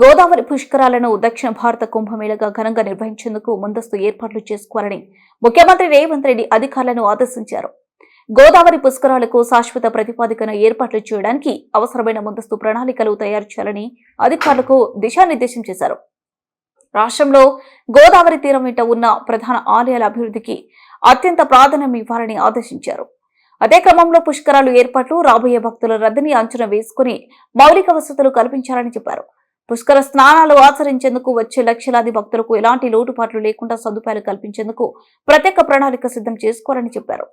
గోదావరి పుష్కరాలను దక్షిణ భారత కుంభమేళగా ఘనంగా నిర్వహించేందుకు ముందస్తు ఏర్పాట్లు చేసుకోవాలని ముఖ్యమంత్రి రేవంత్ రెడ్డి అధికారులను ఆదేశించారు. గోదావరి పుష్కరాలకు శాశ్వత ప్రతిపాదికన ఏర్పాట్లు చేయడానికి అవసరమైన ముందస్తు ప్రణాళికలు తయారు చేయాలని అధికారులకు దిశానిర్దేశం చేశారు. రాష్ట్రంలో గోదావరి తీరం వెంట ఉన్న ప్రధాన ఆలయాల అభివృద్ధికి అత్యంత ప్రాధాన్యం ఇవ్వాలని ఆదేశించారు. అదే క్రమంలో పుష్కరాలు ఏర్పాట్లు, రాబోయే భక్తుల రద్దీని అంచనా వేసుకుని మౌలిక వసతులు కల్పించాలని చెప్పారు. పుష్కర స్నానాలు ఆచరించేందుకు వచ్చే లక్షలాది భక్తులకు ఎలాంటి లోటుపాట్లు లేకుండా సదుపాయాలు కల్పించేందుకు ప్రత్యేక ప్రణాళిక సిద్ధం చేసుకోవాలని చెప్పారు.